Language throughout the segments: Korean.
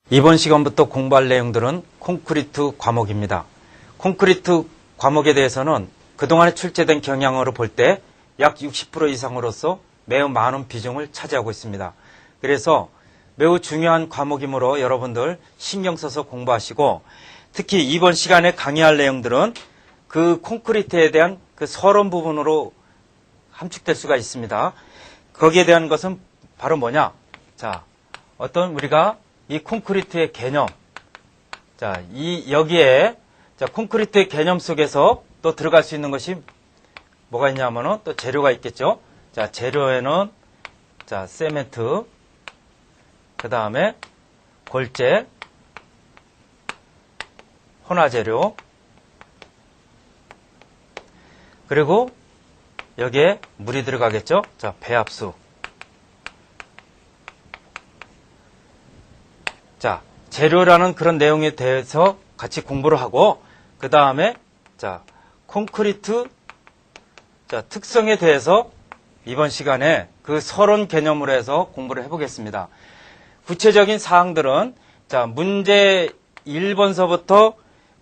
이번 시간부터 공부할 내용들은 콘크리트 과목입니다. 콘크리트 과목에 대해서는 그동안에 출제된 경향으로 볼 때 약 60% 이상으로서 매우 많은 비중을 차지하고 있습니다. 그래서 매우 중요한 과목이므로 여러분들 신경 써서 공부하시고, 특히 이번 시간에 강의할 내용들은 그 콘크리트에 대한 그 서론 부분으로 함축될 수가 있습니다. 거기에 대한 것은 바로 뭐냐? 자, 어떤 우리가 이 콘크리트의 개념, 여기에 콘크리트의 개념 속에서 또 들어갈 수 있는 것이 뭐가 있냐면은 또 재료가 있겠죠. 자, 재료에는 세멘트, 그 다음에 골재, 혼화재료, 그리고 여기에 물이 들어가겠죠. 자, 배합수. 자, 재료라는 그런 내용에 대해서 같이 공부를 하고, 그 다음에 콘크리트 특성에 대해서 이번 시간에 그 서론 개념으로 해서 공부를 해보겠습니다. 구체적인 사항들은 문제 1번서부터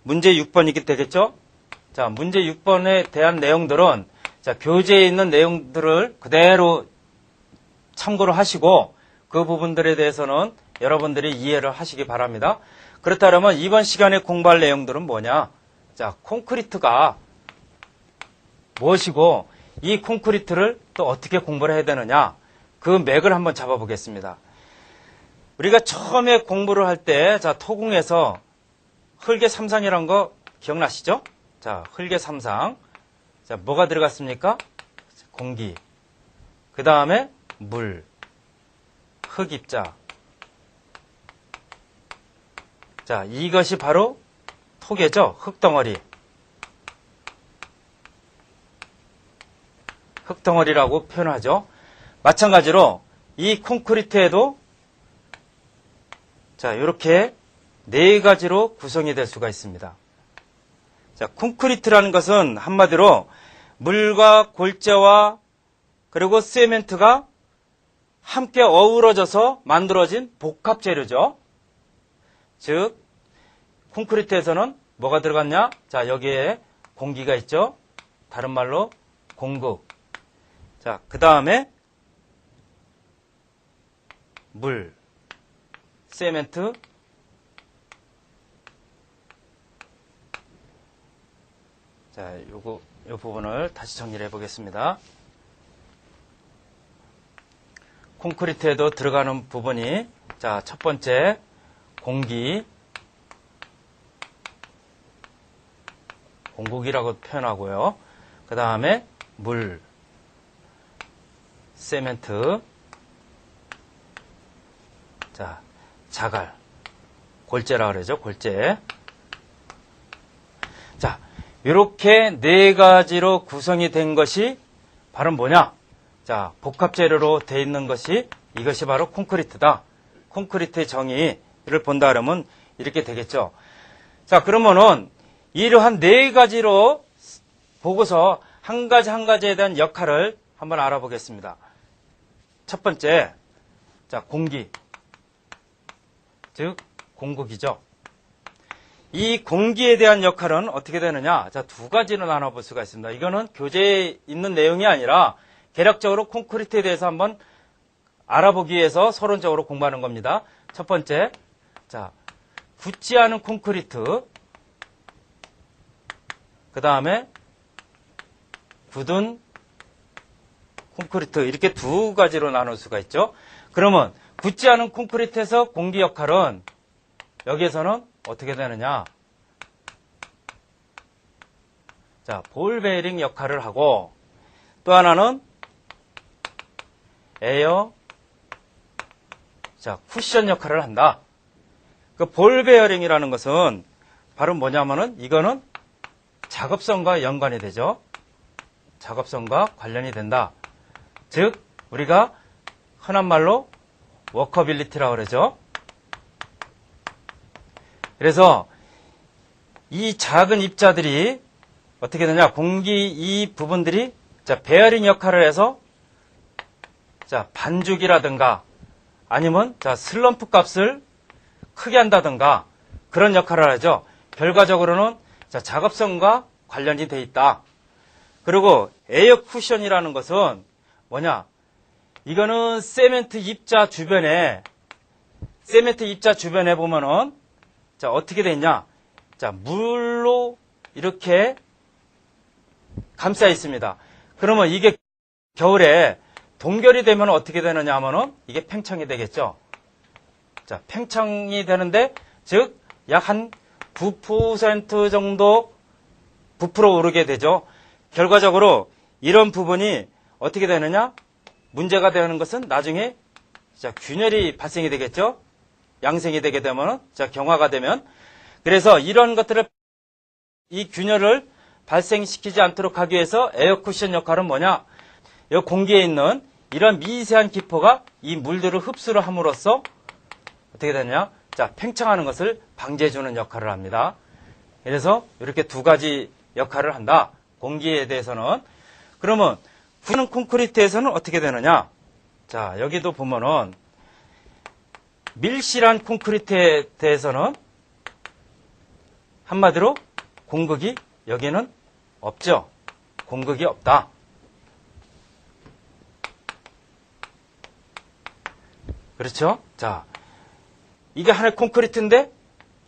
문제 6번이게 되겠죠. 자, 문제 6번에 대한 내용들은 교재에 있는 내용들을 그대로 참고를 하시고, 그 부분들에 대해서는 여러분들이 이해를 하시기 바랍니다. 그렇다면 이번 시간에 공부할 내용들은 뭐냐? 자, 콘크리트가 무엇이고 이 콘크리트를 또 어떻게 공부를 해야 되느냐? 그 맥을 한번 잡아보겠습니다. 우리가 처음에 공부를 할 때 토공에서 흙의 삼상이라는 거 기억나시죠? 자, 흙의 삼상. 자, 뭐가 들어갔습니까? 공기. 그 다음에 물. 흙입자. 자, 이것이 바로 토개죠. 흙덩어리. 흙덩어리라고 표현하죠. 마찬가지로 이 콘크리트에도 이렇게 네 가지로 구성이 될 수가 있습니다. 자, 콘크리트라는 것은 한마디로 물과 골재와 그리고 세멘트가 함께 어우러져서 만들어진 복합 재료죠. 즉, 콘크리트에서는 뭐가 들어갔냐? 자, 여기에 공기가 있죠. 다른 말로 공극. 자, 그 다음에 물, 세멘트, 자, 요 부분을 다시 정리를 해보겠습니다. 콘크리트에도 들어가는 부분이, 자, 첫 번째, 공기, 공국이라고 표현하고요. 그 다음에 물, 세멘트, 자, 자갈, 골재라 그러죠. 골재. 자, 이렇게 네 가지로 구성이 된 것이 바로 뭐냐? 자, 복합 재료로 되어 있는 것이 이것이 바로 콘크리트다. 콘크리트의 정의를 본다 그러면 이렇게 되겠죠. 자, 그러면은 이러한 네 가지로 보고서 한 가지 한 가지에 대한 역할을 한번 알아보겠습니다. 첫 번째, 자, 공기. 즉, 공극이죠. 이 공기에 대한 역할은 어떻게 되느냐? 자, 두 가지로 나눠볼 수가 있습니다. 이거는 교재에 있는 내용이 아니라 개략적으로 콘크리트에 대해서 한번 알아보기 위해서 서론적으로 공부하는 겁니다. 첫 번째, 자, 굳지 않은 콘크리트. 그 다음에 굳은 콘크리트, 이렇게 두 가지로 나눌 수가 있죠. 그러면 굳지 않은 콘크리트에서 공기 역할은 여기에서는 어떻게 되느냐? 자, 볼 베어링 역할을 하고, 또 하나는 에어, 자, 쿠션 역할을 한다. 그 볼 베어링이라는 것은 바로 뭐냐면은 이거는 작업성과 연관이 되죠. 작업성과 관련이 된다. 즉, 우리가 흔한 말로 워커빌리티라고 그러죠. 그래서 이 작은 입자들이 어떻게 되냐? 공기 이 부분들이 베어링 역할을 해서 반죽이라든가 아니면 슬럼프 값을 크게 한다든가 그런 역할을 하죠. 결과적으로는 자, 작업성과 관련이 돼 있다. 그리고 에어 쿠션이라는 것은 뭐냐? 이거는 세멘트 입자 주변에 보면은 자, 어떻게 돼 있냐? 자, 물로 이렇게 감싸 있습니다. 그러면 이게 겨울에 동결이 되면 어떻게 되느냐 하면은 이게 팽창이 되겠죠. 자, 팽창이 되는데 즉 약 한 9% 정도 부풀어 오르게 되죠. 결과적으로 이런 부분이 어떻게 되느냐? 문제가 되는 것은 나중에 자, 균열이 발생이 되겠죠. 양생이 되게 되면 자, 경화가 되면 그래서 이런 것들을 이 균열을 발생시키지 않도록 하기 위해서 에어 쿠션 역할은 뭐냐? 이 공기에 있는 이런 미세한 기포가 이 물들을 흡수를 함으로써 어떻게 되느냐? 자, 팽창하는 것을 방지해주는 역할을 합니다. 그래서 이렇게 두 가지 역할을 한다. 공기에 대해서는. 그러면 구는 콘크리트에서는 어떻게 되느냐? 자, 여기도 보면은 밀실한 콘크리트에 대해서는 한마디로 공극이 여기는 없죠. 공극이 없다. 그렇죠? 자, 이게 하나의 콘크리트인데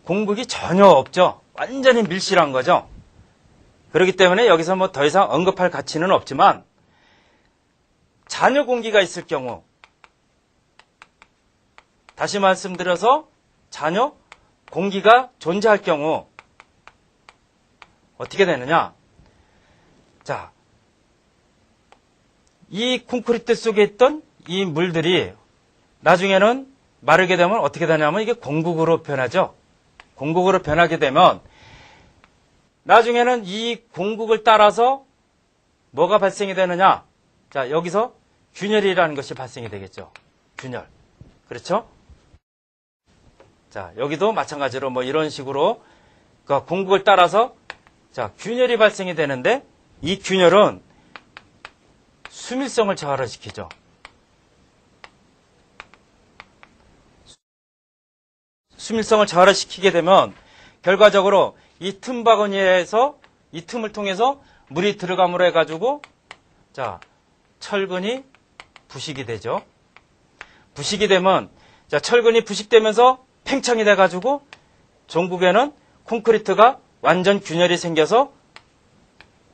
공극이 전혀 없죠. 완전히 밀실한 거죠. 그렇기 때문에 여기서 뭐 더 이상 언급할 가치는 없지만 잔여 공기가 있을 경우 다시 말씀드려서 잔여 공기가 존재할 경우 어떻게 되느냐? 자, 이 콘크리트 속에 있던 이 물들이 나중에는 마르게 되면 어떻게 되냐면 이게 공극으로 변하죠. 공극으로 변하게 되면 나중에는 이 공극을 따라서 뭐가 발생이 되느냐? 자, 여기서 균열이라는 것이 발생이 되겠죠. 균열. 그렇죠? 자, 여기도 마찬가지로 뭐 이런 식으로 그 공극을 따라서 자, 균열이 발생이 되는데 이 균열은 수밀성을 저하시키죠. 수밀성을 저하시키게 되면 결과적으로 이 틈바구니에서 이 틈을 통해서 물이 들어감으로 해가지고 자, 철근이 부식이 되죠. 부식이 되면 자, 철근이 부식되면서 팽창이 돼가지고 종국에는 콘크리트가 완전 균열이 생겨서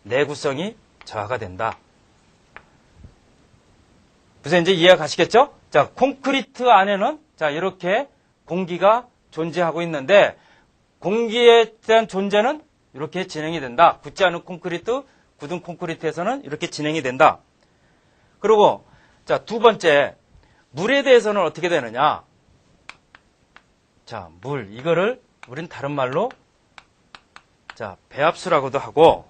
내구성이 저하가 된다. 무슨 이제 이해가 가시겠죠? 자, 콘크리트 안에는 자, 이렇게 공기가 존재하고 있는데 공기에 대한 존재는 이렇게 진행이 된다. 굳지 않은 콘크리트, 굳은 콘크리트에서는 이렇게 진행이 된다. 그리고 자, 두 번째, 물에 대해서는 어떻게 되느냐? 자, 물 이거를 우린 다른 말로 자, 배합수라고도 하고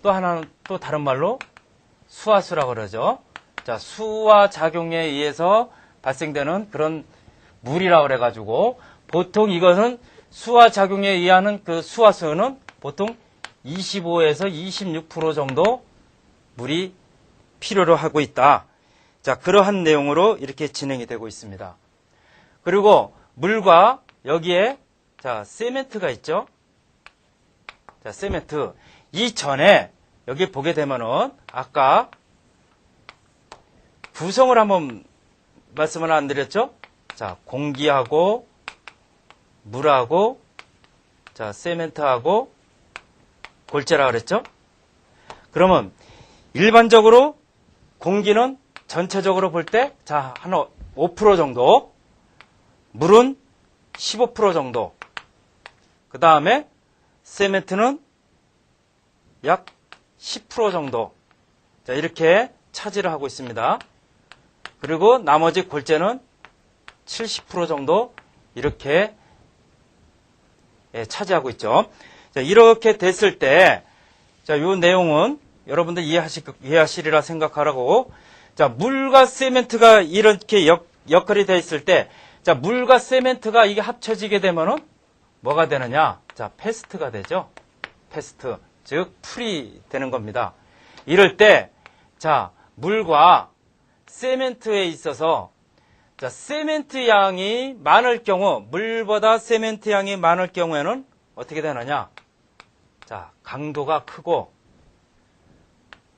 또 하나는 또 다른 말로 수화수라고 그러죠. 자, 수화 작용에 의해서 발생되는 그런 물이라고 그래가지고 보통 이것은 수화 작용에 의한 그 수화수는 보통 25에서 26% 정도 물이 필요로 하고 있다. 자, 그러한 내용으로 이렇게 진행이 되고 있습니다. 그리고 물과 여기에 자, 세멘트가 있죠. 자, 세멘트. 이전에 여기 보게 되면은 아까 구성을 한번 말씀을 안 드렸죠? 자, 공기하고 물하고 자, 세멘트하고 골재라 그랬죠? 그러면 일반적으로 공기는 전체적으로 볼 때 자, 한 5% 정도, 물은 15% 정도, 그 다음에 세멘트는 약 10% 정도 자, 이렇게 차지를 하고 있습니다. 그리고 나머지 골재는 70% 정도 이렇게 차지하고 있죠. 자, 이렇게 됐을 때, 자, 이 내용은 여러분들 이해하시리라 생각하라고. 자, 물과 세멘트가 이렇게 역할이 되어 있을 때, 자, 물과 세멘트가 이게 합쳐지게 되면은 뭐가 되느냐? 자, 패스트가 되죠. 패스트. 즉, 풀이 되는 겁니다. 이럴 때, 자, 물과 세멘트에 있어서 자, 세멘트 양이 많을 경우, 물보다 세멘트 양이 많을 경우에는 어떻게 되느냐? 자, 강도가 크고,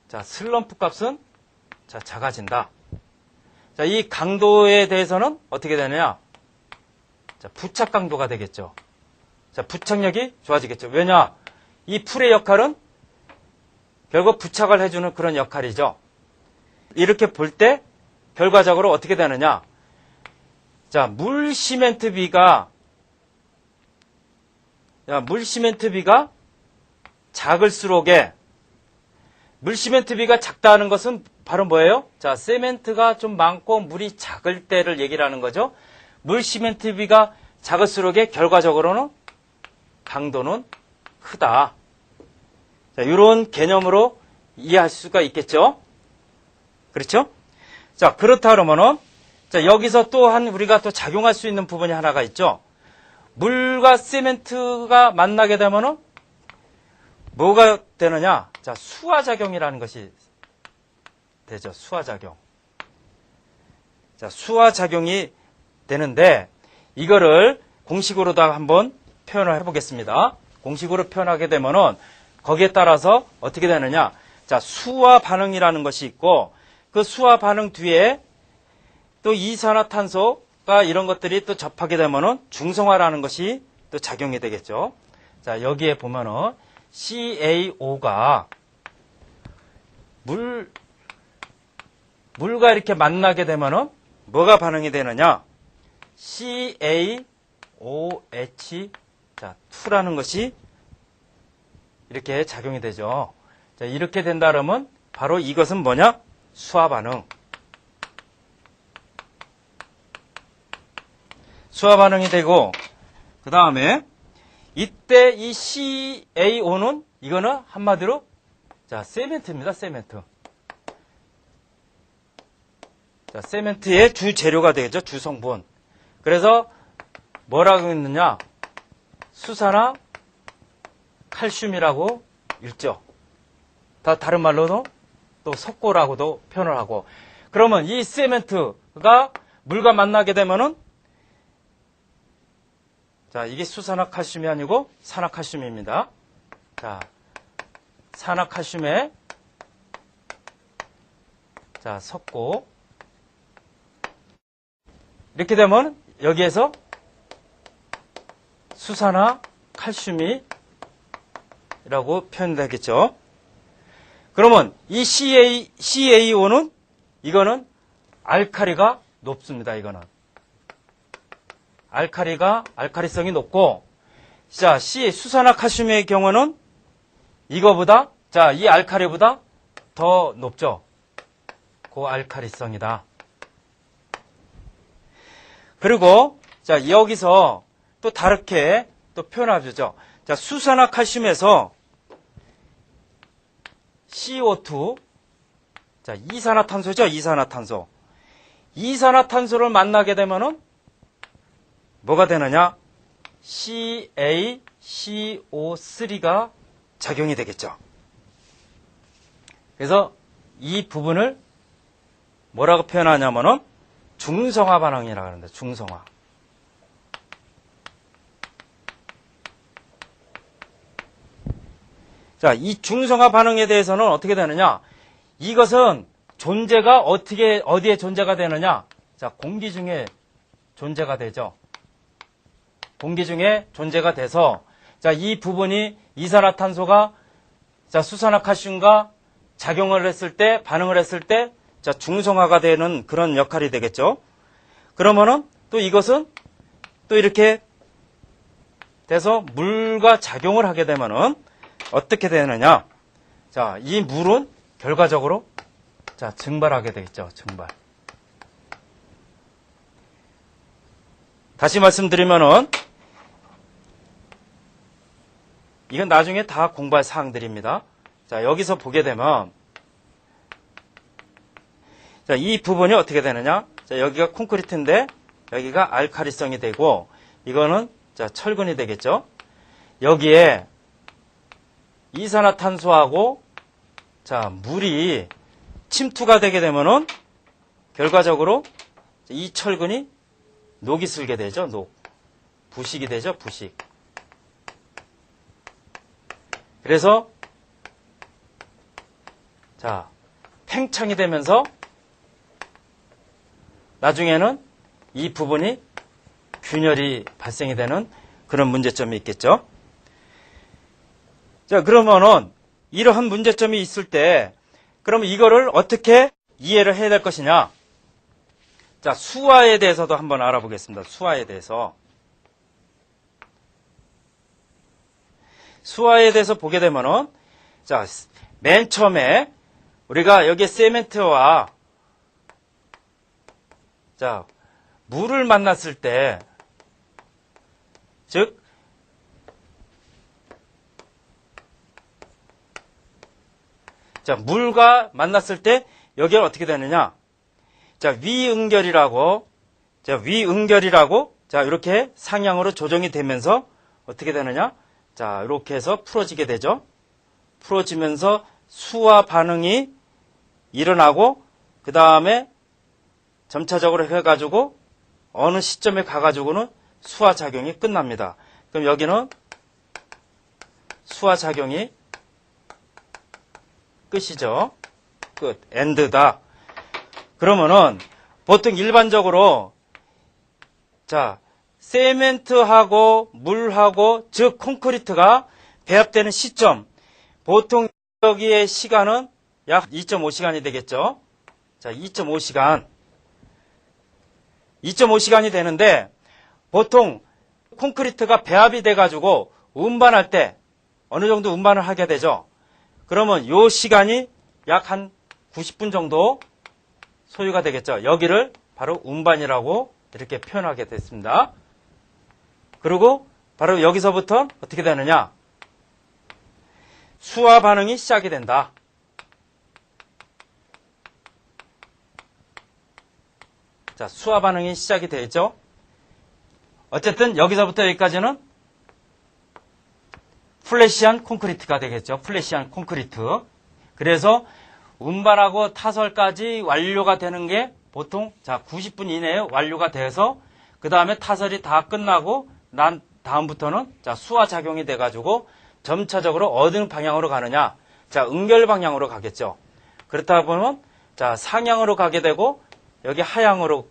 자, 슬럼프 값은 자, 작아진다. 자, 이 강도에 대해서는 어떻게 되느냐? 자, 부착 강도가 되겠죠. 자, 부착력이 좋아지겠죠. 왜냐? 이 풀의 역할은 결국 부착을 해주는 그런 역할이죠. 이렇게 볼 때 결과적으로 어떻게 되느냐? 자, 물 시멘트 비가 작을수록에 물 시멘트 비가 작다는 것은 바로 뭐예요? 자, 세멘트가 좀 많고 물이 작을 때를 얘기를 하는 거죠. 물 시멘트 비가 작을수록에 결과적으로는 강도는 크다. 자, 이런 개념으로 이해할 수가 있겠죠? 그렇죠? 자, 그렇다 그러면은, 자, 여기서 또한 우리가 또 작용할 수 있는 부분이 하나가 있죠. 물과 세멘트가 만나게 되면은, 뭐가 되느냐? 자, 수화작용이라는 것이 되죠. 수화작용. 자, 수화작용이 되는데, 이거를 공식으로다 한번 표현을 해보겠습니다. 공식으로 표현하게 되면은, 거기에 따라서 어떻게 되느냐? 자, 수화 반응이라는 것이 있고, 그 수화 반응 뒤에 또 이산화탄소가 이런 것들이 또 접하게 되면은 중성화라는 것이 또 작용이 되겠죠. 자, 여기에 보면은 CaO가 물과 이렇게 만나게 되면은 뭐가 반응이 되느냐? CaOH2라는 것이 이렇게 작용이 되죠. 자, 이렇게 된다 그러면 바로 이것은 뭐냐? 수화 반응. 수화 반응이 되고, 그 다음에 이때 이 CaO는 이거는 한마디로 자, 세멘트입니다. 세멘트. 자, 세멘트의 주 재료가 되겠죠. 주 성분. 그래서 뭐라고 했느냐? 수산화 칼슘이라고 읽죠. 다른 말로도 또 석고라고도 표현을 하고. 그러면 이 세멘트가 물과 만나게 되면은 자, 이게 수산화칼슘이 아니고 산화칼슘입니다. 자, 산화칼슘에 자, 석고. 이렇게 되면 여기에서 수산화칼슘이라고 표현되겠죠. 그러면 이 CaO는 이거는 알카리가 높습니다. 이거는 알카리성이 높고, 자, 수산화칼슘의 경우는 이거보다, 자, 이 알카리보다 더 높죠. 고알카리성이다. 그리고 자, 여기서 또 다르게 또 표현하죠. 자, 수산화칼슘에서 CO2, 자, 이산화탄소죠. 이산화탄소. 이산화탄소를 만나게 되면은 뭐가 되느냐? CaCO3가 작용이 되겠죠. 그래서 이 부분을 뭐라고 표현하냐면은 중성화 반응이라고 하는데, 중성화. 자, 이 중성화 반응에 대해서는 어떻게 되느냐? 이것은 존재가 어디에 존재가 되느냐? 자, 공기 중에 존재가 되죠. 공기 중에 존재가 돼서, 자, 이 부분이 이산화탄소가, 자, 수산화칼슘과 작용을 했을 때, 반응을 했을 때, 자, 중성화가 되는 그런 역할이 되겠죠. 그러면은 또 이것은 또 이렇게 돼서 물과 작용을 하게 되면은 어떻게 되느냐? 자, 이 물은 결과적으로 자, 증발하게 되겠죠. 증발. 다시 말씀드리면은 이건 나중에 다 공부할 사항들입니다. 자, 여기서 보게 되면 자, 이 부분이 어떻게 되느냐? 자, 여기가 콘크리트인데 여기가 알카리성이 되고 이거는 자, 철근이 되겠죠. 여기에 이산화탄소하고 자, 물이 침투가 되게 되면은 결과적으로 이 철근이 녹이 슬게 되죠. 녹. 부식이 되죠. 부식. 그래서 자, 팽창이 되면서 나중에는 이 부분이 균열이 발생이 되는 그런 문제점이 있겠죠. 자, 그러면은 이러한 문제점이 있을 때 그럼 이거를 어떻게 이해를 해야 될 것이냐? 자, 수화에 대해서도 한번 알아보겠습니다. 수화에 대해서. 수화에 대해서 보게 되면은 자, 맨 처음에 우리가 여기에 세멘트와 자, 물을 만났을 때 즉 자, 물과 만났을 때 여기가 어떻게 되느냐? 자, 위응결이라고 자, 이렇게 상향으로 조정이 되면서 어떻게 되느냐? 자, 이렇게 해서 풀어지게 되죠. 풀어지면서 수화 반응이 일어나고 그 다음에 점차적으로 해가지고 어느 시점에 가가지고는 수화 작용이 끝납니다. 그럼 여기는 수화 작용이 끝이죠. 끝. 엔드다. 그러면은 보통 일반적으로 자, 세멘트하고 물하고 즉 콘크리트가 배합되는 시점 보통 여기의 시간은 약 2.5시간이 되겠죠. 자, 2.5시간이 되는데 보통 콘크리트가 배합이 돼가지고 운반할 때 어느 정도 운반을 하게 되죠. 그러면 요 시간이 약 한 90분 정도 소요가 되겠죠. 여기를 바로 운반이라고 이렇게 표현하게 됐습니다. 그리고 바로 여기서부터 어떻게 되느냐? 수화 반응이 시작이 된다. 자, 수화 반응이 시작이 되죠. 어쨌든 여기서부터 여기까지는 플래시한 콘크리트가 되겠죠. 플래시한 콘크리트. 그래서 운반하고 타설까지 완료가 되는 게 보통 자 90분 이내에 완료가 돼서 그 다음에 타설이 다 끝나고 난 다음부터는 자 수화 작용이 돼가지고 점차적으로 어느 방향으로 가느냐? 자 응결 방향으로 가겠죠. 그렇다 보면 자 상향으로 가게 되고 여기 하향으로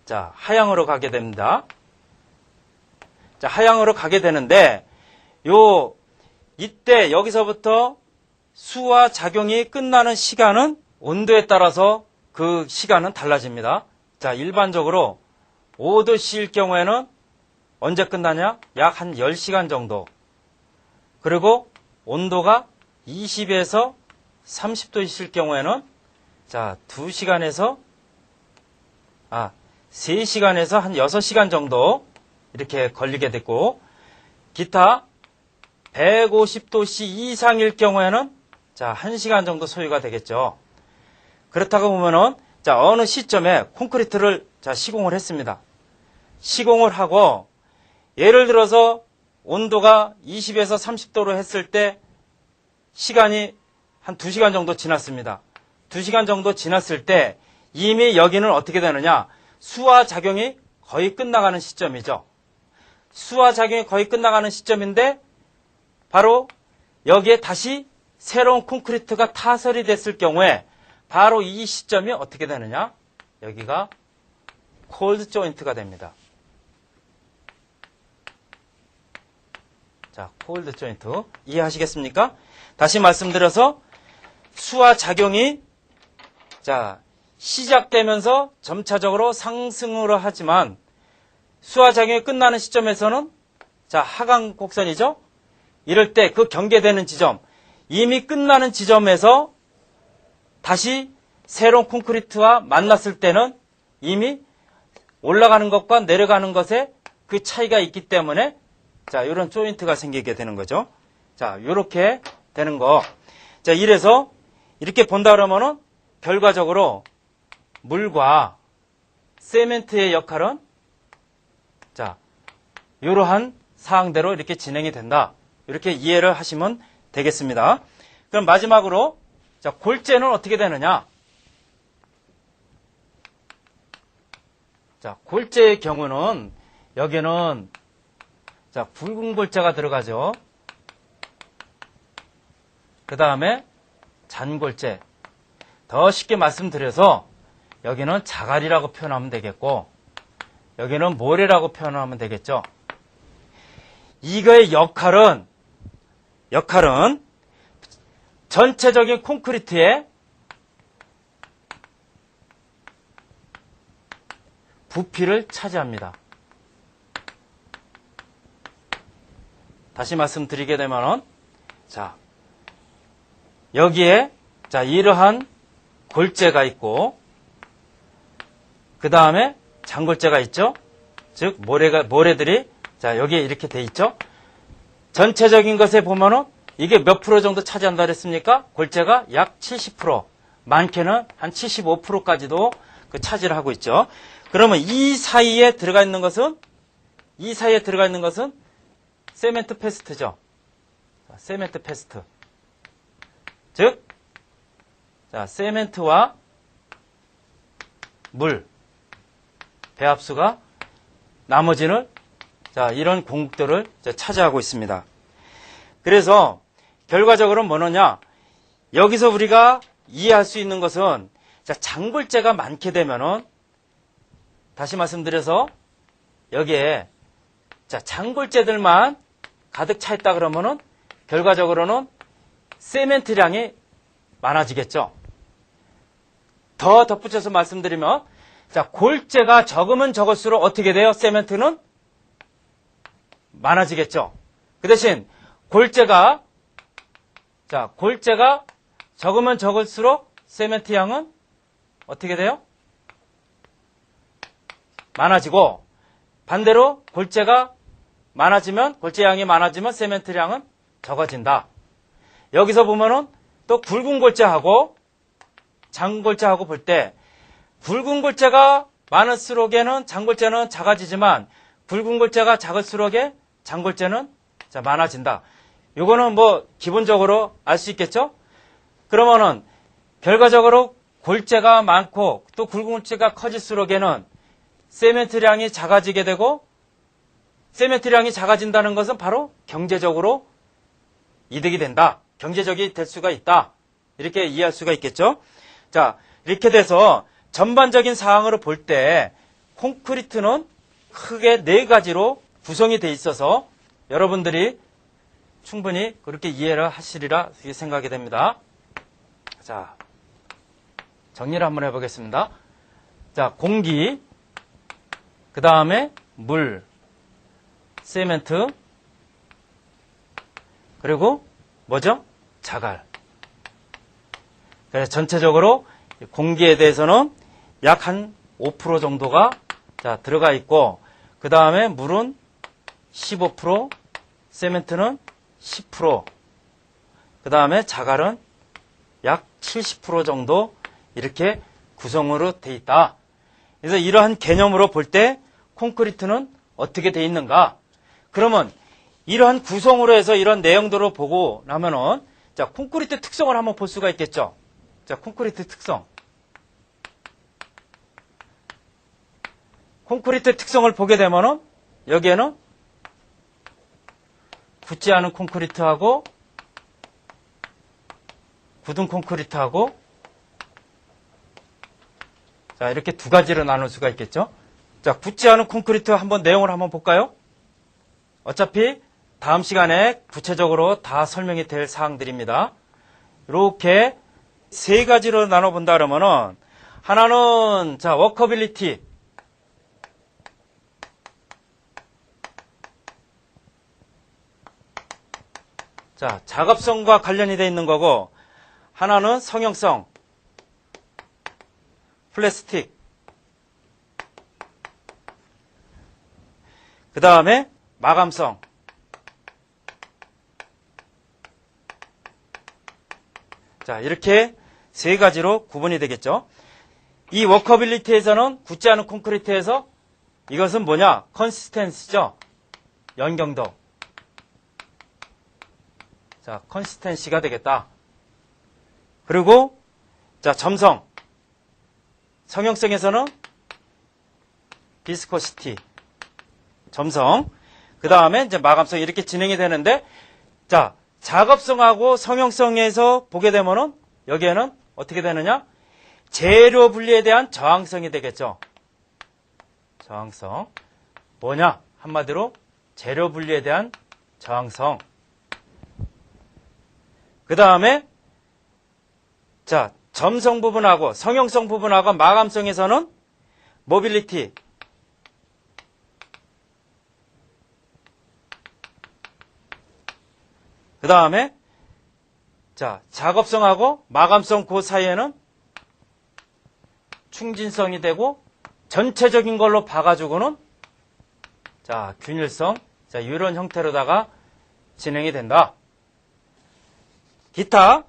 자 하향으로 가게 됩니다. 자 하향으로 가게 되는데 이때 여기서부터 수화 작용이 끝나는 시간은 온도에 따라서 그 시간은 달라집니다. 자, 일반적으로 5도씨일 경우에는 언제 끝나냐? 약 한 10시간 정도. 그리고 온도가 20에서 30도이실 경우에는 자, 3시간에서 한 6시간 정도 이렇게 걸리게 됐고 기타 150도씨 이상일 경우에는 자, 1시간 정도 소요가 되겠죠. 그렇다고 보면은 자, 어느 시점에 콘크리트를 자, 시공을 했습니다. 시공을 하고 예를 들어서 온도가 20에서 30도로 했을 때 시간이 한 2시간 정도 지났습니다. 2시간 정도 지났을 때 이미 여기는 어떻게 되느냐? 수화 작용이 거의 끝나가는 시점이죠. 수화 작용이 거의 끝나가는 시점인데 바로 여기에 다시 새로운 콘크리트가 타설이 됐을 경우에 바로 이 시점이 어떻게 되느냐? 여기가 콜드 조인트가 됩니다. 자, 콜드 조인트 이해하시겠습니까? 다시 말씀드려서 수화 작용이 자, 시작되면서 점차적으로 상승으로 하지만 수화 작용이 끝나는 시점에서는 자, 하강 곡선이죠? 이럴 때 그 경계되는 지점 이미 끝나는 지점에서 다시 새로운 콘크리트와 만났을 때는 이미 올라가는 것과 내려가는 것에 그 차이가 있기 때문에 자, 이런 조인트가 생기게 되는 거죠. 자, 이렇게 되는 거. 자, 이래서 이렇게 본다 그러면은 결과적으로 물과 세멘트의 역할은 자, 이러한 사항대로 이렇게 진행이 된다. 이렇게 이해를 하시면 되겠습니다. 그럼 마지막으로 자, 골재는 어떻게 되느냐? 자, 골재의 경우는 여기는 자, 굵은 골재가 들어가죠. 그 다음에 잔골재. 더 쉽게 말씀드려서 여기는 자갈이라고 표현하면 되겠고 여기는 모래라고 표현하면 되겠죠. 이거의 역할은 전체적인 콘크리트의 부피를 차지합니다. 다시 말씀드리게 되면은 자, 여기에 자, 이러한 골재가 있고 그 다음에 잔골재가 있죠. 즉 모래들이 자, 여기에 이렇게 돼 있죠. 전체적인 것에 보면은 이게 몇 프로 정도 차지한다 그랬습니까? 골재가 약 70%, 많게는 한 75%까지도 그 차지를 하고 있죠. 그러면 이 사이에 들어가 있는 것은 세멘트 페스트죠. 세멘트 페스트. 즉, 자, 세멘트와 물, 배합수가 나머지는 자, 이런 공국들을 차지하고 있습니다. 그래서 결과적으로 뭐냐? 여기서 우리가 이해할 수 있는 것은 자, 잔골재가 많게 되면은 다시 말씀드려서 여기에 자, 잔골재들만 가득 차 있다 그러면은 결과적으로는 세멘트량이 많아지겠죠. 더 덧붙여서 말씀드리면 자, 골재가 적으면 적을수록 어떻게 돼요? 세멘트는 많아지겠죠. 그 대신 골재가 적으면 적을수록 세멘트 양은 어떻게 돼요? 많아지고 반대로 골재가 많아지면 골재 양이 많아지면 세멘트 양은 적어진다. 여기서 보면은 또 굵은 골재하고 잔골재하고 볼 때 굵은 골재가 많을수록에는 잔골재는 작아지지만 굵은 골재가 작을수록에 잔골재는 많아진다. 요거는 뭐 기본적으로 알 수 있겠죠? 그러면은 결과적으로 골재가 많고 또 굵은 골재가 커질수록에는 세멘트량이 작아지게 되고 세멘트량이 작아진다는 것은 바로 경제적으로 이득이 된다. 경제적이 될 수가 있다. 이렇게 이해할 수가 있겠죠? 자, 이렇게 돼서 전반적인 사항으로 볼 때 콘크리트는 크게 4가지로 구성이 되어 있어서 여러분들이 충분히 그렇게 이해를 하시리라 생각이 됩니다. 자, 정리를 한번 해보겠습니다. 자, 공기, 그 다음에 물, 세멘트, 그리고 뭐죠? 자갈. 그래서 전체적으로 공기에 대해서는 약 한 5% 정도가 자, 들어가 있고, 그 다음에 물은 15%, 세멘트는 10%, 그 다음에 자갈은 약 70% 정도 이렇게 구성으로 돼 있다. 그래서 이러한 개념으로 볼 때 콘크리트는 어떻게 돼 있는가? 그러면 이러한 구성으로 해서 이런 내용들을 보고 나면은 자, 콘크리트 특성을 한번 볼 수가 있겠죠. 자, 콘크리트 특성. 콘크리트 특성을 보게 되면은 여기에는 굳지 않은 콘크리트하고 굳은 콘크리트하고 자, 이렇게 2가지로 나눌 수가 있겠죠. 자, 굳지 않은 콘크리트 한번 내용을 한번 볼까요? 어차피 다음 시간에 구체적으로 다 설명이 될 사항들입니다. 이렇게 3가지로 나눠본다 그러면은 하나는 자, 워커빌리티. 자, 작업성과 관련이 되어 있는 거고 하나는 성형성, 플라스틱. 그 다음에 마감성. 자, 이렇게 3가지로 구분이 되겠죠. 이 워커빌리티에서는 굳지 않은 콘크리트에서 이것은 뭐냐? 컨시스텐시죠. 연경도. 자, 컨시스텐시가 되겠다. 그리고 자, 점성. 성형성에서는 비스코시티, 점성. 그 다음에 이제 마감성 이렇게 진행이 되는데, 자, 작업성하고 성형성에서 보게 되면은 여기에는 어떻게 되느냐? 재료 분리에 대한 저항성이 되겠죠. 저항성. 뭐냐? 한마디로 재료 분리에 대한 저항성. 그 다음에 자, 점성 부분하고 성형성 부분하고 마감성에서는 모빌리티. 그 다음에 자, 작업성하고 마감성 그 사이에는 충진성이 되고 전체적인 걸로 봐가지고는 자, 균일성. 자, 이런 형태로다가 진행이 된다. 기타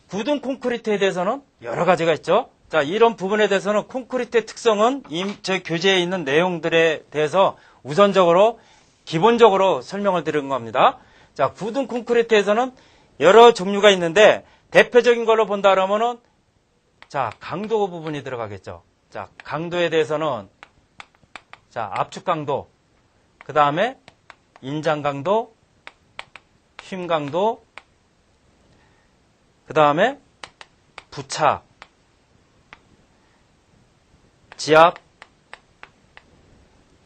굳은 콘크리트에 대해서는 여러 가지가 있죠. 자, 이런 부분에 대해서는 콘크리트의 특성은 저 교재에 있는 내용들에 대해서 우선적으로 기본적으로 설명을 드린 겁니다. 자, 굳은 콘크리트에서는 여러 종류가 있는데 대표적인 걸로 본다 그러면은 자, 강도 부분이 들어가겠죠. 자, 강도에 대해서는 자, 압축 강도, 그 다음에 인장 강도, 휨 강도, 그 다음에 부착, 지압,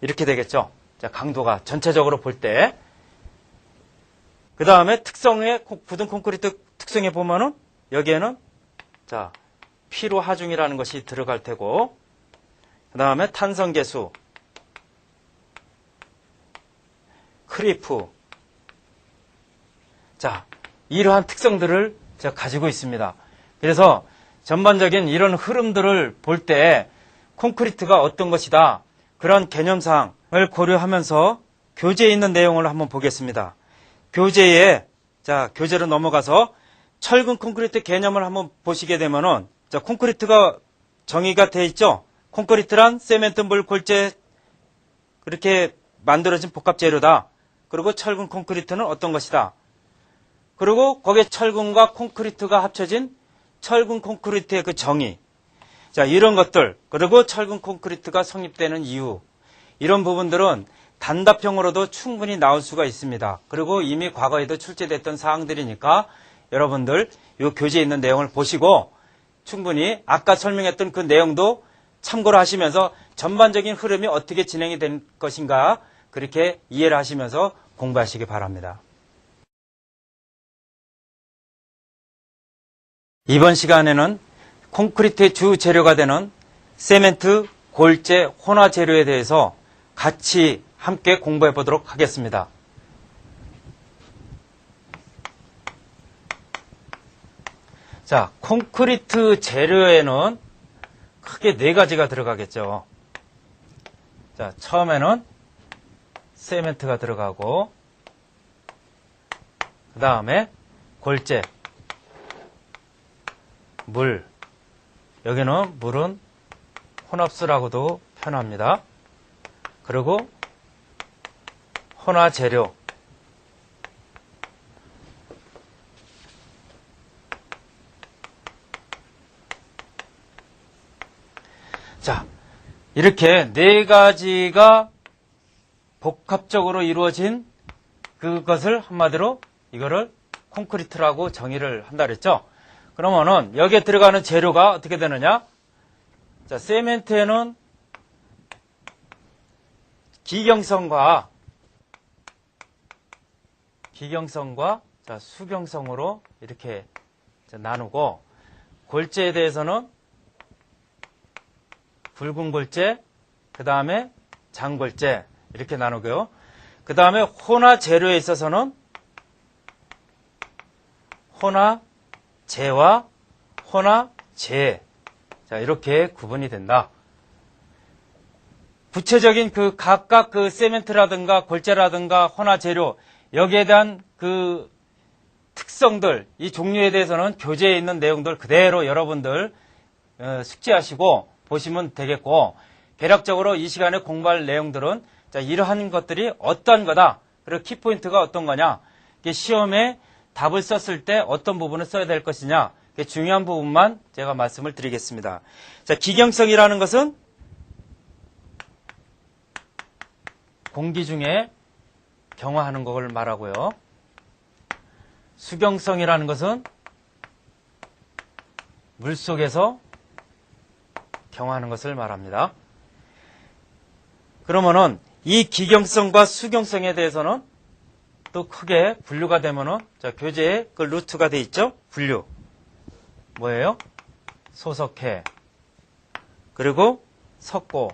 이렇게 되겠죠. 자, 강도가 전체적으로 볼 때. 그 다음에 특성의, 굳은 콘크리트 특성에 보면은 여기에는 자, 피로 하중이라는 것이 들어갈 테고, 그 다음에 탄성계수, 크리프. 자, 이러한 특성들을 제가 가지고 있습니다. 그래서 전반적인 이런 흐름들을 볼 때 콘크리트가 어떤 것이다. 그런 개념상을 고려하면서 교재에 있는 내용을 한번 보겠습니다. 교재에, 자, 교재로 넘어가서 철근 콘크리트 개념을 한번 보시게 되면은, 자, 콘크리트가 정의가 되어 있죠? 콘크리트란 세멘트, 물, 골재, 그렇게 만들어진 복합 재료다. 그리고 철근 콘크리트는 어떤 것이다. 그리고 거기에 철근과 콘크리트가 합쳐진 철근 콘크리트의 그 정의. 자, 이런 것들. 그리고 철근 콘크리트가 성립되는 이유. 이런 부분들은 단답형으로도 충분히 나올 수가 있습니다. 그리고 이미 과거에도 출제됐던 사항들이니까 여러분들 이 교재에 있는 내용을 보시고 충분히 아까 설명했던 그 내용도 참고를 하시면서 전반적인 흐름이 어떻게 진행이 된 것인가 그렇게 이해를 하시면서 공부하시기 바랍니다. 이번 시간에는 콘크리트의 주 재료가 되는 세멘트, 골재, 혼화 재료에 대해서 같이 함께 공부해 보도록 하겠습니다. 자, 콘크리트 재료에는 크게 네 가지가 들어가겠죠. 자, 처음에는 세멘트가 들어가고, 그 다음에 골재, 물. 여기는 물은 혼합수라고도 표현합니다. 그리고 혼화 재료. 자, 이렇게 네 가지가 복합적으로 이루어진 그것을 한마디로 이거를 콘크리트라고 정의를 한다 그랬죠. 그러면은 여기에 들어가는 재료가 어떻게 되느냐? 자, 세멘트에는 기경성과 자, 수경성으로 이렇게 나누고, 골재에 대해서는 붉은 골재, 그 다음에 장골재 이렇게 나누고요. 그 다음에 혼화 재료에 있어서는 혼화재와 혼화재, 자, 이렇게 구분이 된다. 구체적인 그 각각 그 세멘트라든가 골재라든가 혼화 재료, 여기에 대한 그 특성들, 이 종류에 대해서는 교재에 있는 내용들 그대로 여러분들 숙지하시고 보시면 되겠고, 개략적으로 이 시간에 공부할 내용들은 자, 이러한 것들이 어떤 거다. 그리고 키포인트가 어떤 거냐. 시험에 답을 썼을 때 어떤 부분을 써야 될 것이냐. 중요한 부분만 제가 말씀을 드리겠습니다. 자, 기경성이라는 것은 공기 중에 경화하는 걸 말하고요. 수경성이라는 것은 물속에서 경화하는 것을 말합니다. 그러면은 이 기경성과 수경성에 대해서는 또 크게 분류가 되면은 자, 교재에 그 루트가 돼 있죠? 분류. 뭐예요? 소석해. 그리고 석고.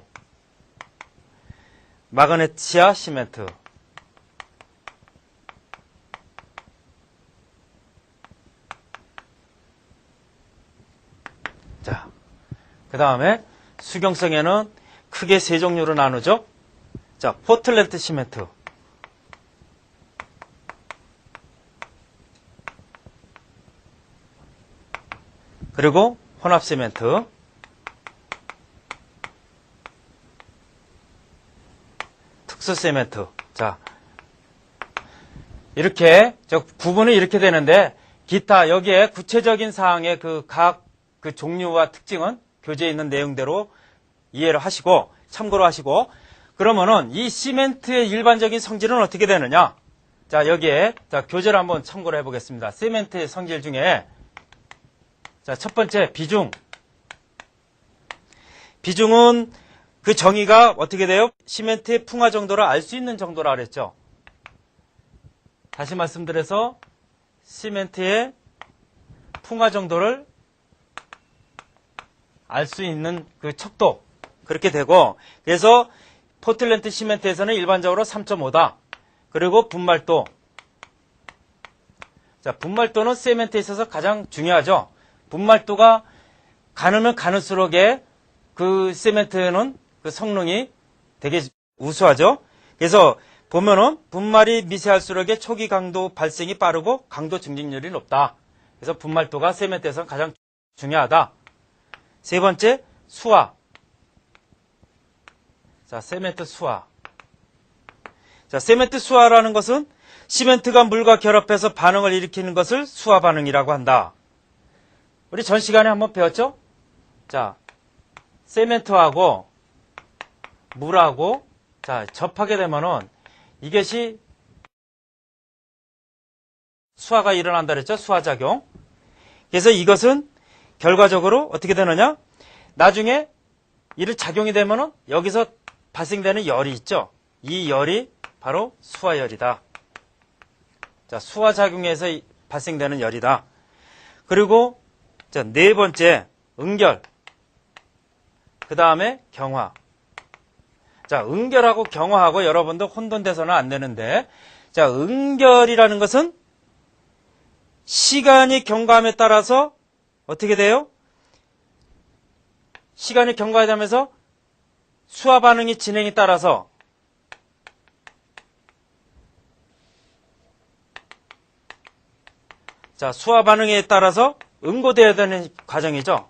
마그네시아 시멘트. 자, 그 다음에 수경성에는 크게 세 종류로 나누죠. 자, 포틀랜드 시멘트. 그리고 혼합 시멘트. 특수 시멘트. 자, 이렇게 구분이 이렇게 되는데 기타 여기에 구체적인 사항의 각 종류와 특징은 교재에 있는 내용대로 이해를 하시고 참고로 하시고 그러면은 이 시멘트의 일반적인 성질은 어떻게 되느냐? 자, 여기에 자, 교재를 한번 참고를 해보겠습니다. 시멘트의 성질 중에 자, 첫 번째 비중. 비중은 그 정의가 어떻게 돼요? 시멘트의 풍화 정도를 알 수 있는 정도라 그랬죠. 다시 말씀드려서 시멘트의 풍화 정도를 알 수 있는 그 척도 그렇게 되고 그래서 포틀랜드 시멘트에서는 일반적으로 3.5다. 그리고 분말도. 자, 분말도는 시멘트에 있어서 가장 중요하죠. 분말도가 가느면 가는수록에 그 시멘트는 그 성능이 되게 우수하죠. 그래서 보면은 분말이 미세할수록에 초기 강도 발생이 빠르고 강도 증진율이 높다. 그래서 분말도가 시멘트에서는 가장 중요하다. 세 번째, 수화. 자, 시멘트 수화. 자, 시멘트 수화라는 것은 시멘트가 물과 결합해서 반응을 일으키는 것을 수화 반응이라고 한다. 우리 전 시간에 한번 배웠죠? 자, 시멘트하고 물하고 자, 접하게 되면은 이것이 수화가 일어난다 그랬죠? 수화작용. 그래서 이것은 결과적으로 어떻게 되느냐? 나중에 이를 작용이 되면은 여기서 발생되는 열이 있죠? 이 열이 바로 수화열이다. 자, 수화작용에서 발생되는 열이다. 그리고 자, 네 번째, 응결. 그 다음에 경화. 자, 응결하고 경화하고 여러분도 혼돈돼서는 안 되는데, 자, 응결이라는 것은 시간이 경과함에 따라서 어떻게 돼요? 시간이 경과되면서 수화 반응이 진행에 따라서 자, 수화 반응에 따라서 응고되어야 되는 과정이죠.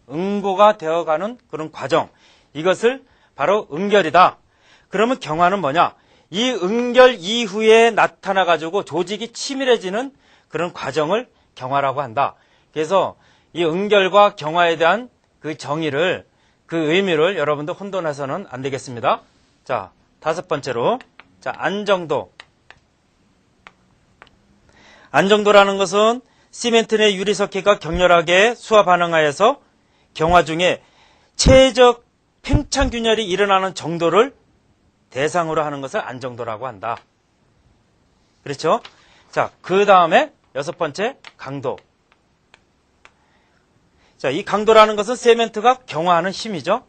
응고가 되어가는 그런 과정. 이것을 바로 응결이다. 그러면 경화는 뭐냐? 이 응결 이후에 나타나가지고 조직이 치밀해지는 그런 과정을 경화라고 한다. 그래서 이 응결과 경화에 대한 그 정의를, 그 의미를 여러분도 혼돈해서는 안 되겠습니다. 자, 다섯 번째로. 자, 안정도. 안정도라는 것은 시멘트 내 유리석회가 격렬하게 수화 반응하여서 경화 중에 체적 팽창균열이 일어나는 정도를 대상으로 하는 것을 안정도라고 한다. 그렇죠? 자, 그 다음에 여섯 번째, 강도. 자, 이 강도라는 것은 시멘트가 경화하는 힘이죠.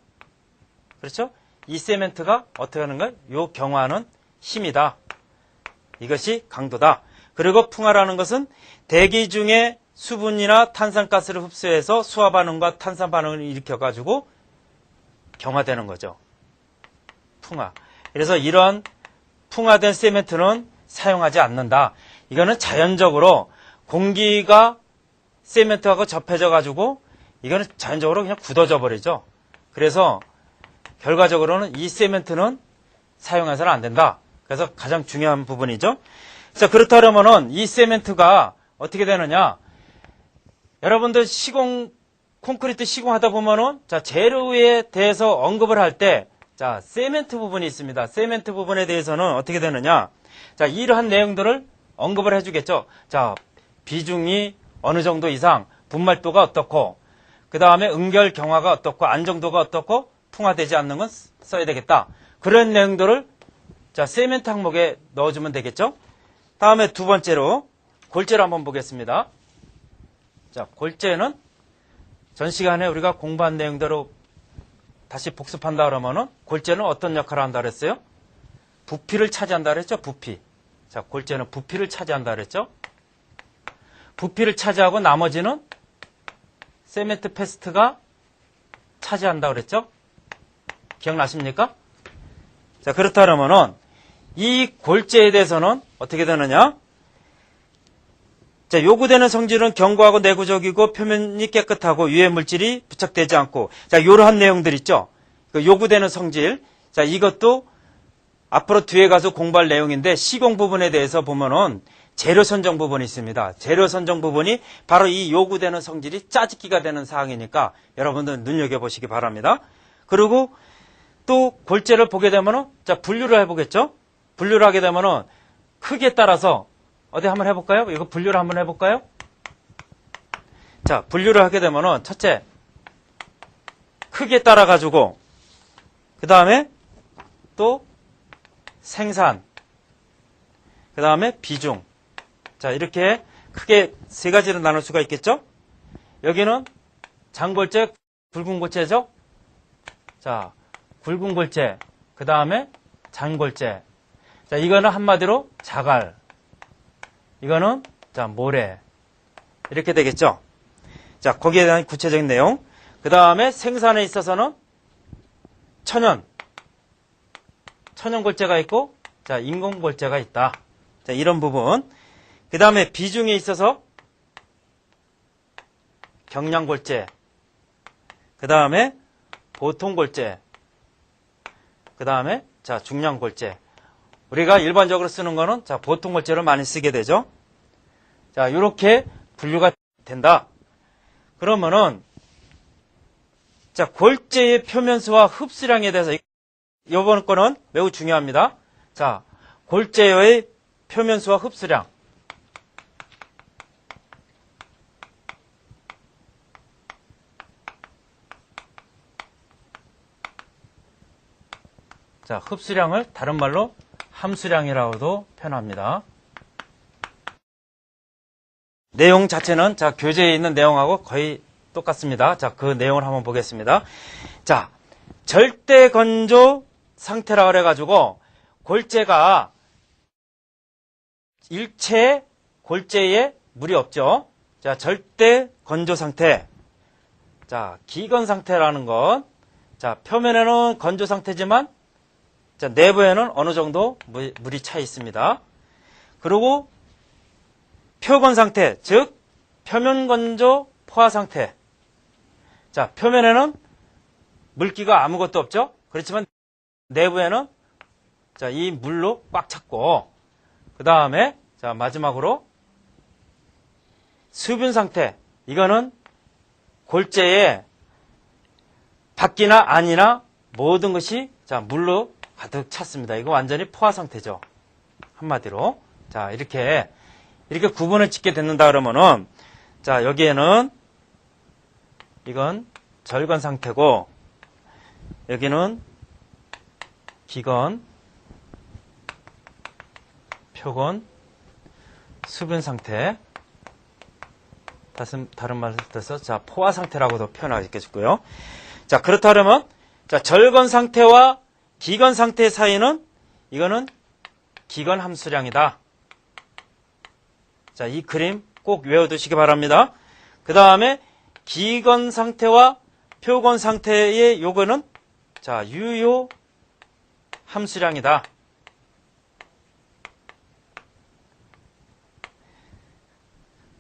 그렇죠? 이 시멘트가 어떻게 하는 거야? 요 경화하는 힘이다. 이것이 강도다. 그리고 풍화라는 것은 대기 중에 수분이나 탄산가스를 흡수해서 수화 반응과 탄산 반응을 일으켜가지고 경화되는 거죠. 풍화. 그래서 이런 풍화된 시멘트는 사용하지 않는다. 이거는 자연적으로 공기가 시멘트하고 접해져가지고 이거는 자연적으로 그냥 굳어져 버리죠. 그래서 결과적으로는 이 시멘트는 사용해서는 안 된다. 그래서 가장 중요한 부분이죠. 자, 그렇다면은 이 시멘트가 어떻게 되느냐? 여러분들 콘크리트 시공하다 보면은 자, 재료에 대해서 언급을 할 때 자, 세멘트 부분이 있습니다. 세멘트 부분에 대해서는 어떻게 되느냐. 자, 이러한 내용들을 언급을 해주겠죠. 자, 비중이 어느 정도 이상, 분말도가 어떻고, 그 다음에 응결 경화가 어떻고, 안정도가 어떻고, 풍화되지 않는 건 써야 되겠다. 그런 내용들을 자, 세멘트 항목에 넣어주면 되겠죠. 다음에 두 번째로 골재를 한번 보겠습니다. 자, 골재는 전 시간에 우리가 공부한 내용대로 다시 복습한다 그러면은 골재는 어떤 역할을 한다 그랬어요? 부피를 차지한다 그랬죠? 부피. 자, 골재는 부피를 차지한다 그랬죠? 부피를 차지하고 나머지는 세멘트 페스트가 차지한다 그랬죠? 기억나십니까? 자, 그렇다면은 이 골재에 대해서는 어떻게 되느냐? 자, 요구되는 성질은 견고하고 내구적이고 표면이 깨끗하고 유해 물질이 부착되지 않고, 자, 요러한 내용들 있죠? 그 요구되는 성질. 자, 이것도 앞으로 뒤에 가서 공부할 내용인데, 시공 부분에 대해서 보면은 재료 선정 부분이 있습니다. 재료 선정 부분이 바로 이 요구되는 성질이 짜집기가 되는 사항이니까 여러분들 눈여겨보시기 바랍니다. 그리고 또 골재를 보게 되면은, 자, 분류를 해보겠죠? 분류를 하게 되면은 크기에 따라서 어디 한번 해볼까요? 이거 분류를 한번 해볼까요? 자, 분류를 하게 되면은 첫째, 크기에 따라 가지고, 그 다음에 또 생산, 그 다음에 비중. 자, 이렇게 크게 세 가지로 나눌 수가 있겠죠? 여기는 장골재, 굵은 골재죠? 자, 굵은 골재, 그 다음에 잔골재. 자, 이거는 한마디로 자갈. 이거는, 자, 모래. 이렇게 되겠죠? 자, 거기에 대한 구체적인 내용. 그 다음에 생산에 있어서는 천연골재가 있고, 자, 인공골재가 있다. 자, 이런 부분. 그 다음에 비중에 있어서 경량골재. 그 다음에 보통골재. 그 다음에, 자, 중량골재. 우리가 일반적으로 쓰는 거는, 자, 보통골재를 많이 쓰게 되죠. 자, 요렇게 분류가 된다. 그러면은, 자, 골재의 표면수와 흡수량에 대해서, 이번 거는 매우 중요합니다. 자, 골재의 표면수와 흡수량. 자, 흡수량을 다른 말로 함수량이라고도 표현합니다. 내용 자체는, 자, 교재에 있는 내용하고 거의 똑같습니다. 자, 그 내용을 한번 보겠습니다. 자, 절대 건조 상태라 그래가지고 골재가 일체 골재에 물이 없죠. 자, 절대 건조 상태. 자, 기건 상태라는 건, 자, 표면에는 건조 상태지만, 자, 내부에는 어느 정도 물이 차 있습니다. 그리고 표건 상태, 즉 표면 건조 포화 상태. 자, 표면에는 물기가 아무것도 없죠. 그렇지만 내부에는, 자, 이 물로 꽉 찼고, 그 다음에, 자, 마지막으로 수분 상태. 이거는 골재에 밖이나 안이나 모든 것이, 자, 물로 가득 찼습니다. 이거 완전히 포화 상태죠. 한마디로. 자, 이렇게 구분을 짓게 된다 그러면은, 자, 여기에는 이건 절건 상태고, 여기는 기건, 표건, 수분 상태. 다른 말로 써서, 자, 포화 상태라고도 표현하겠고요. 자, 그렇다면, 자, 절건 상태와 기건 상태 사이는, 이거는 기건 함수량이다. 자, 이 그림 꼭 외워두시기 바랍니다. 그 다음에 기건 상태와 표건 상태의 요거는, 자, 유효 함수량이다.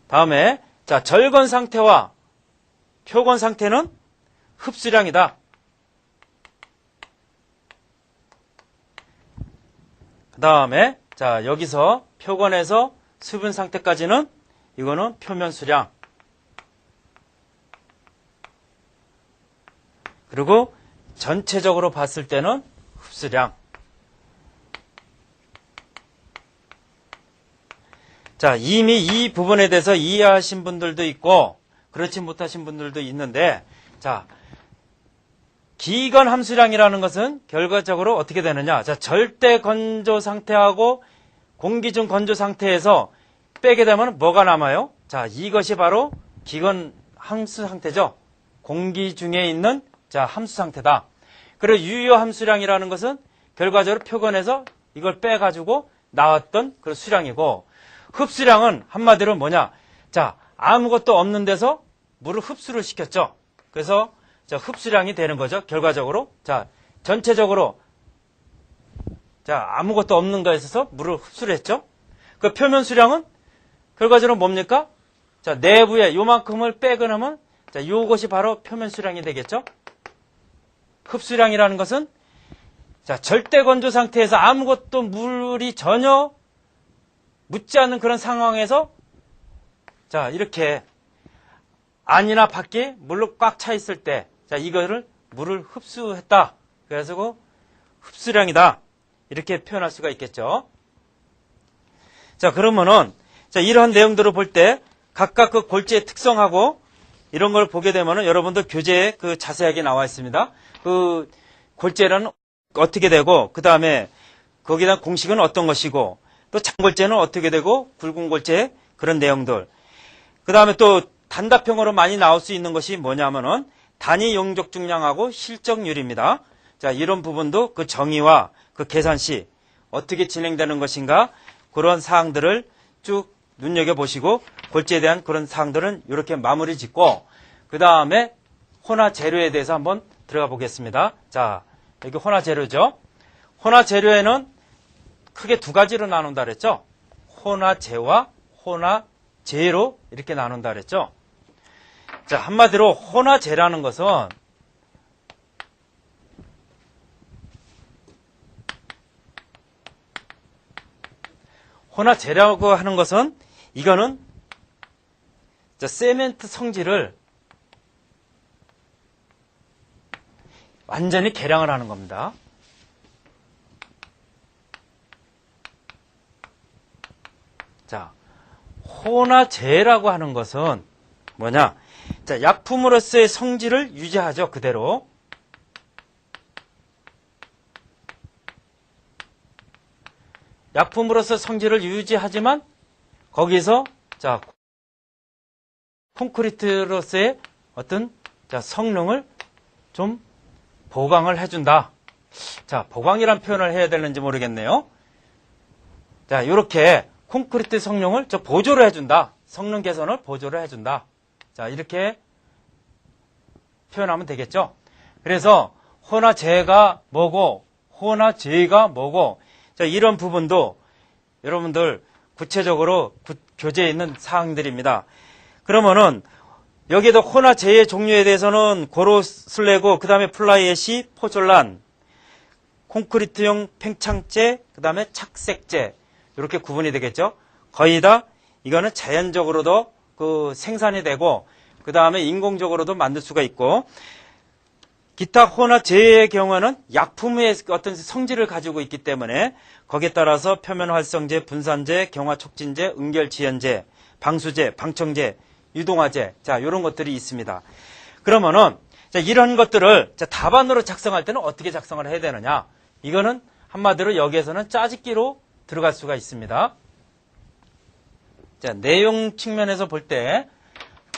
다음에, 자, 절건 상태와 표건 상태는 흡수량이다. 그 다음에, 자, 여기서 표건에서 수분 상태까지는, 이거는 표면 수량. 그리고 전체적으로 봤을 때는 흡수량. 자, 이미 이 부분에 대해서 이해하신 분들도 있고 그렇지 못하신 분들도 있는데, 자, 기건 함수량이라는 것은 결과적으로 어떻게 되느냐. 자, 절대 건조 상태하고 공기 중 건조 상태에서 빼게 되면 뭐가 남아요? 자, 이것이 바로 기건 함수 상태죠. 공기 중에 있는 자, 함수 상태다. 그리고 유효 함수량이라는 것은 결과적으로 표건에서 이걸 빼가지고 나왔던 그 수량이고, 흡수량은 한마디로 뭐냐. 자, 아무것도 없는 데서 물을 흡수를 시켰죠. 그래서 자, 흡수량이 되는 거죠. 결과적으로. 자, 전체적으로 자, 아무것도 없는 거에 있어서 물을 흡수를 했죠. 그 표면 수량은 결과적으로 뭡니까? 자, 내부에 요만큼을 빼고 나면 자, 요것이 바로 표면 수량이 되겠죠. 흡수량이라는 것은 자, 절대 건조 상태에서 아무것도 물이 전혀 묻지 않는 그런 상황에서 자, 이렇게 안이나 밖에 물로 꽉 차 있을 때 자, 이거를 물을 흡수했다. 그래서 그 흡수량이다. 이렇게 표현할 수가 있겠죠. 자, 그러면은 자, 이러한 내용들을 볼 때 각각 그 골재의 특성하고 이런 걸 보게 되면은 여러분들 교재에 그 자세하게 나와 있습니다. 그 골재는 어떻게 되고, 그 다음에 거기에 대한 공식은 어떤 것이고, 또 장골재는 어떻게 되고, 굵은 골재 그런 내용들. 그 다음에 또 단답형으로 많이 나올 수 있는 것이 뭐냐면은 단위 용적 중량하고 실적률입니다. 자, 이런 부분도 그 정의와 그 계산 시 어떻게 진행되는 것인가, 그런 사항들을 쭉 눈여겨보시고 골재에 대한 그런 사항들은 이렇게 마무리 짓고, 그 다음에 혼화 재료에 대해서 한번 들어가 보겠습니다. 자, 여기 혼화 재료죠. 혼화 재료에는 크게 두 가지로 나눈다 그랬죠. 혼화재와 혼화재로 이렇게 나눈다 그랬죠. 자, 한마디로 혼화재라는 것은 혼화재라고 하는 것은 이거는 자, 세멘트 성질을 완전히 개량을 하는 겁니다. 자, 혼화재라고 하는 것은 뭐냐? 자, 약품으로서의 성질을 유지하죠, 그대로. 약품으로서 성질을 유지하지만 거기서 자, 콘크리트로서의 어떤 자, 성능을 좀 보강을 해준다. 자, 보강이란 표현을 해야 되는지 모르겠네요. 자, 이렇게 콘크리트 성능을 보조를 해준다. 성능 개선을 보조를 해준다. 자, 이렇게 표현하면 되겠죠. 그래서 혼화재가 뭐고 혼화재가 뭐고, 자, 이런 부분도 여러분들 구체적으로 교재에 있는 사항들입니다. 그러면은 여기에도 혼화재의 종류에 대해서는 고로슬래고, 그 다음에 플라이애시, 포졸란, 콘크리트용 팽창재, 그 다음에 착색재, 이렇게 구분이 되겠죠. 거의 다 이거는 자연적으로도 그 생산이 되고, 그 다음에 인공적으로도 만들 수가 있고, 기타 혼화재의 경우는 약품의 어떤 성질을 가지고 있기 때문에 거기에 따라서 표면 활성제, 분산제, 경화 촉진제, 응결 지연제, 방수제, 방청제, 유동화제, 자, 이런 것들이 있습니다. 그러면은 자, 이런 것들을 자, 답안으로 작성할 때는 어떻게 작성을 해야 되느냐? 이거는 한마디로 여기에서는 짜집기로 들어갈 수가 있습니다. 자, 내용 측면에서 볼 때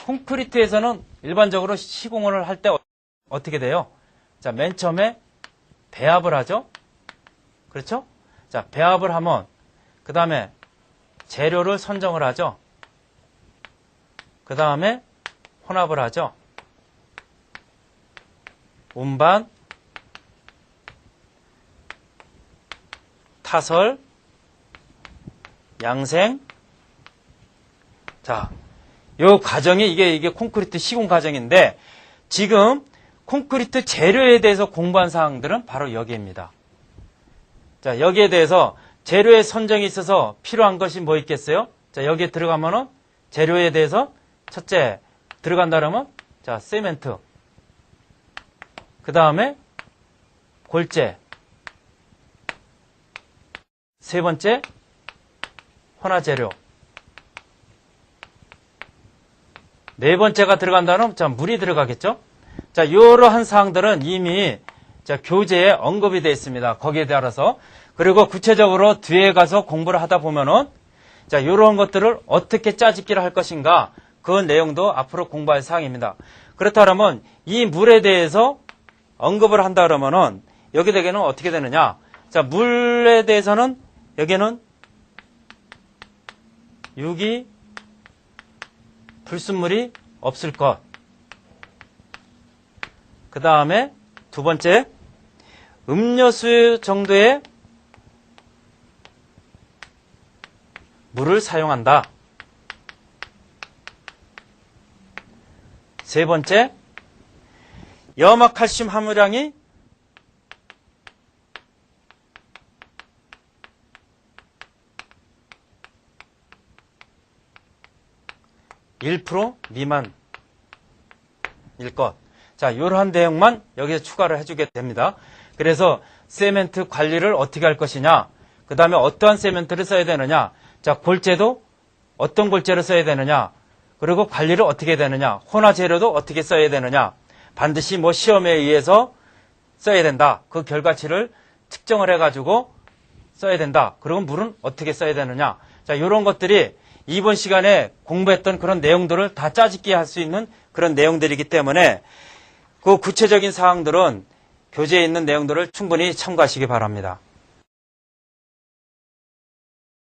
콘크리트에서는 일반적으로 시공을 할 때 어떻게 돼요? 자, 맨 처음에 배합을 하죠? 그렇죠? 자, 배합을 하면 그 다음에 재료를 선정을 하죠? 그 다음에 혼합을 하죠? 운반, 타설, 양생. 자, 요 과정이 이게 콘크리트 시공 과정인데, 지금 콘크리트 재료에 대해서 공부한 사항들은 바로 여기입니다. 자, 여기에 대해서 재료의 선정이 있어서 필요한 것이 뭐 있겠어요? 자, 여기에 들어가면은 재료에 대해서 첫째 들어간다 그러면 자, 세멘트. 그 다음에 골재. 세 번째, 혼화재료. 네 번째가 들어간다는, 자, 물이 들어가겠죠? 자, 이러한 사항들은 이미, 자, 교재에 언급이 되어 있습니다. 거기에 따라서. 그리고 구체적으로 뒤에 가서 공부를 하다 보면은, 자, 이런 것들을 어떻게 짜집기를 할 것인가, 그 내용도 앞으로 공부할 사항입니다. 그렇다면, 이 물에 대해서 언급을 한다 그러면은, 여기 되게는 어떻게 되느냐? 자, 물에 대해서는, 여기는 유기, 불순물이 없을 것. 그 다음에 두 번째, 음료수 정도의 물을 사용한다. 세 번째, 염화칼슘 함유량이 1% 미만일 것. 자, 이러한 내용만 여기서 추가를 해주게 됩니다. 그래서 세멘트 관리를 어떻게 할 것이냐, 그 다음에 어떠한 세멘트를 써야 되느냐, 자, 골재도 어떤 골재를 써야 되느냐, 그리고 관리를 어떻게 해야 되느냐, 혼화 재료도 어떻게 써야 되느냐, 반드시 뭐 시험에 의해서 써야 된다. 그 결과치를 측정을 해가지고 써야 된다. 그리고 물은 어떻게 써야 되느냐. 자, 이런 것들이 이번 시간에 공부했던 그런 내용들을 다 짜집기 할 수 있는 그런 내용들이기 때문에 그 구체적인 사항들은 교재에 있는 내용들을 충분히 참고하시기 바랍니다.